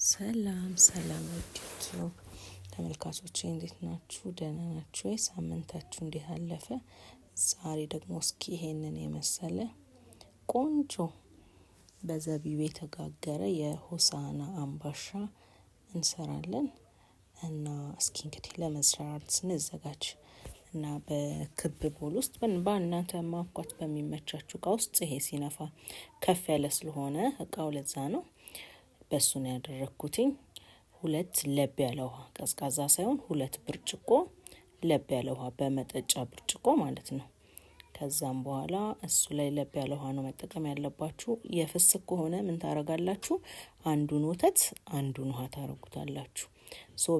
ሰላም ዩቲዩብ ተመልካቾቼ እንዴት ናችሁ? ደህና ናችሁ ወይ? ሳምንታችሁ እንዴት አለፈ? ዛሬ ደግሞ እስኪ ይሄንን የመሰለ ቆንጆ በዘቢብ የተጋገረ የሆሳዕና አምባሻ እንሰራለን እና እስኪ እንግዲህ ለመስራት ስንዘጋጅ እና በክብ ቦል ውስጥ በእናንተ ማኳት በሚመቻችሁ እቃ ውስጥ ይሄ ሲነፋ ከፍ ያለ ስለሆነ እቃው ለዛ ነው በሱ ነው ያደረኩትኝ። 2 ለብ ያለ ውሃ ቀዝቃዛ ሳይሆን 2 ብርጭቆ ለብ ያለ ውሃ በመጠጫ ብርጭቆ ማለት ነው። ከዛም በኋላ እሱ ላይ ለብ ያለ ውሃ ነው መጠቀም ያለባችሁ። የፍስክ ከሆነ ምን ታረጋላችሁ? አንዱን ወተት አንዱን ውሃ ታረጉታላችሁ።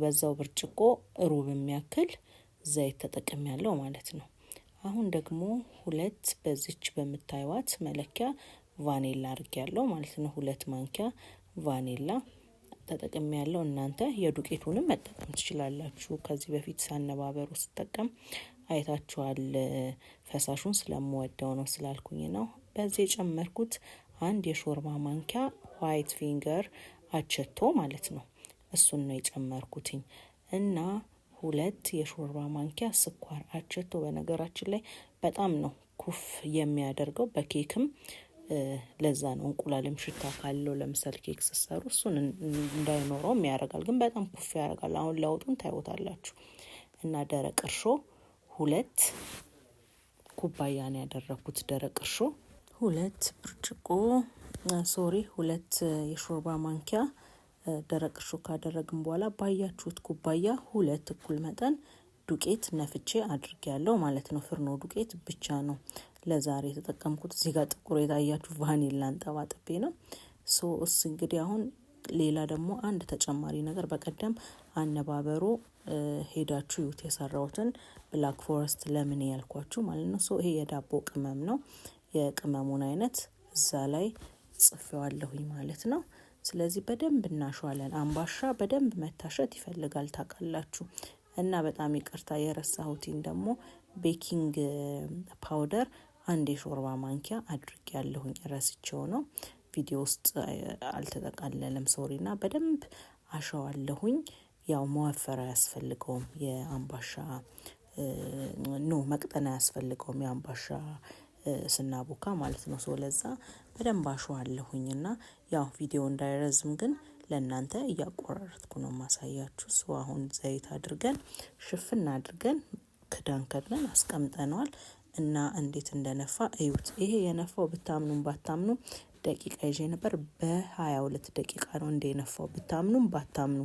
በዛው ብርጭቆ ሩብ የሚያክል ዘይት ተጠቅም ያለው ማለት ነው። አሁን ደግሞ 2 በዚች በምታዩት መለኪያ ቫኒላ አርጌያለሁ ማለት ነው። 2 ማንኪያ ቫኒላ ተጠቅም ያለው። እናንተ የዱቄቱንም መጠቀም ትችላላችሁ። ከዚህ በፊት ሳነባበሩ ስጠቀም አይታችኋል። ፈሳሹን ስለምወደው ነው ስላልኩኝ ነው። በዚህ የጨመርኩት 1 የሾርባ ማንኪያ ዋይት ፊንገር አቸቶ ማለት ነው። እሱን ነው የጨመርኩትኝ እና 2 የሾርባ ማንኪያ ስኳር አቸቶ። በነገራችን ላይ በጣም ነው ኩፍ የሚያደርገው በኬክም ለዛ ነው። እንቁላልም ሽታ ካለው ለምሳሌ ኬክ ሲሰሩ እሱን እንዳይኖረውም ያደርጋል፣ ግን በጣም ኩፍ ያደርጋል። አሁን ለውጡን ታዩታላችሁ። እና ደረቅ እርሾ 2 ኩባያ ነው ያደረኩት። ደረቅ እርሾ 2 የሾርባ ማንኪያ ደረቅ እርሾ ካደረግን በኋላ ባያችሁት ኩባያ 2 እኩል መጠን ዱቄት ነፍቼ አድርጌያለሁ ማለት ነው። ፍርኖ ዱቄት ብቻ ነው ለዛሬ የተጠቀምኩት። እዚህ ጋር ጥቁር የታያችሁ ቫኒላ አንጠባጥቤ ነው። እስ እንግዲህ አሁን ሌላ ደግሞ አንድ ተጨማሪ ነገር በቀደም አነባበሩ ሄዳችሁ ዩት የሰራውትን ብላክ ፎረስት ለምን ያልኳችሁ ማለት ነው። ይሄ የዳቦ ቅመም ነው። የቅመሙን አይነት እዛ ላይ ጽፌዋለሁኝ ማለት ነው። ስለዚህ በደንብ እናሸዋለን። አምባሻ በደንብ መታሸት ይፈልጋል ታውቃላችሁ። እና በጣም ይቅርታ የረሳሁትኝ ደግሞ ቤኪንግ ፓውደር 1 የሾርባ ማንኪያ አድርጌያለሁኝ። ረስቼው ነው ቪዲዮ ውስጥ አልተጠቃለለም ሶሪና። በደንብ አሸዋለሁኝ። ያው መወፈር አያስፈልገውም የአምባሻ መቅጠን አያስፈልገውም የአምባሻ ስናቦካ ማለት ነው። ለዛ በደንብ አሸዋለሁኝና ያው ቪዲዮ እንዳይረዝም ግን ለእናንተ እያቆራረጥኩ ነው ማሳያችሁ። አሁን ዘይት አድርገን ሽፍና አድርገን ክዳን ከድነን አስቀምጠናል እና እንዴት እንደነፋ እዩት። ይሄ የነፋው ብታምኑም ባታምኑ ደቂቃ ይዤ ነበር። በ22 ደቂቃ ነው እንደነፋው ብታምኑም ባታምኑ።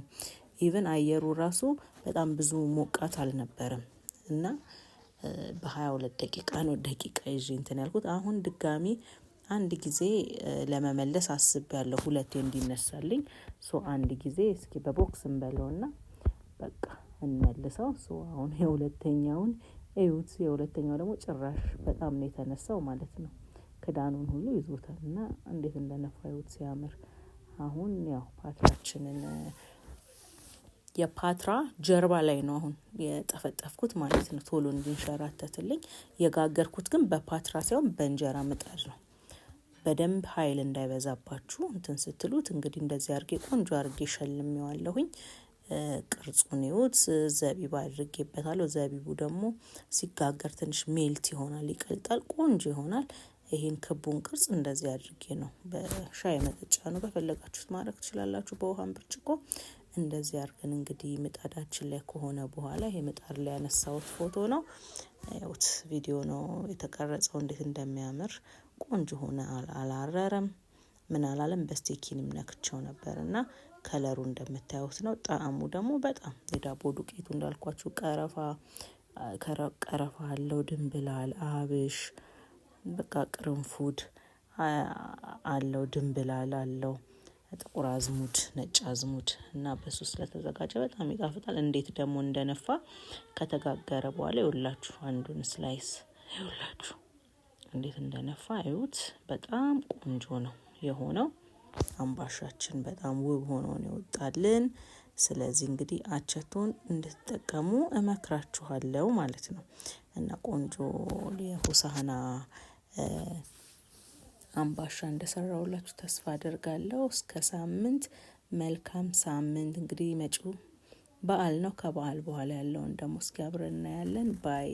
ኢቭን አየሩ ራሱ በጣም ብዙ ሞቃት አልነበረም እና በ22 ደቂቃ ነው ደቂቃ ይዤ እንትን ያልኩት። አሁን ድጋሚ አንድ ጊዜ ለመመለስ አስቤያለሁ፣ 2 እንዲነሳልኝ። አንድ ጊዜ እስኪ በቦክስ እንበለውና በቃ እንመልሰው። አሁን የሁለተኛውን እዩት። የሁለተኛው ደግሞ ጭራሽ በጣም ነው የተነሳው ማለት ነው። ክዳኑን ሁሉ ይዞታል እና እንዴት እንደነፋ እዩት ሲያምር። አሁን ያው ፓትራችንን የፓትራ ጀርባ ላይ ነው አሁን የጠፈጠፍኩት ማለት ነው፣ ቶሎ እንዲንሸራተትልኝ። የጋገርኩት ግን በፓትራ ሳይሆን በእንጀራ ምጣድ ነው። በደንብ ኃይል እንዳይበዛባችሁ እንትን ስትሉት እንግዲህ እንደዚህ አርጌ ቆንጆ አርጌ ሸልሜዋለሁኝ። ቅርጹን ይውት ዘቢብ አድርጌበታለሁ። ዘቢቡ ደግሞ ሲጋገር ትንሽ ሜልት ይሆናል፣ ይቀልጣል፣ ቆንጆ ይሆናል። ይሄን ክቡን ቅርጽ እንደዚህ አድርጌ ነው፣ በሻይ መጠጫ ነው በፈለጋችሁት ማድረግ ትችላላችሁ፣ በውሃም ብርጭቆ እንደዚህ አርገን እንግዲህ ምጣዳችን ላይ ከሆነ በኋላ ይሄ ምጣድ ላይ ያነሳሁት ፎቶ ነው። ያውት ቪዲዮ ነው የተቀረጸው እንዴት እንደሚያምር ቆንጆ ሆነ። አላረረም ምን አላለም። በስቲኪንም ነክቸው ነበርና ከለሩ እንደምታዩት ነው። ጣዕሙ ደግሞ በጣም የዳቦ ዱቄቱ እንዳልኳችሁ ቀረፋ አለው፣ ድንብላል፣ አብሽ፣ በቃ ቅርንፉድ አለው፣ ድንብላል አለው፣ ጥቁር አዝሙድ፣ ነጭ አዝሙድ እና በሱ ስለተዘጋጀ በጣም ይጣፍጣል። እንዴት ደግሞ እንደነፋ ከተጋገረ በኋላ ይውላችሁ አንዱን ስላይስ ይውላችሁ እንዴት እንደነፋ እዩት። በጣም ቆንጆ ነው የሆነው። አምባሻችን በጣም ውብ ሆኖ ነው የወጣልን። ስለዚህ እንግዲህ አቸቶን እንድትጠቀሙ እመክራችኋለሁ ማለት ነው። እና ቆንጆ የሆሳዕና አምባሻ እንደሰራውላችሁ ተስፋ አደርጋለሁ። እስከ ሳምንት መልካም ሳምንት። እንግዲህ መጪው በዓል ነው። ከበዓል በኋላ ያለውን ደግሞ እስኪ አብረን እናያለን። ባይ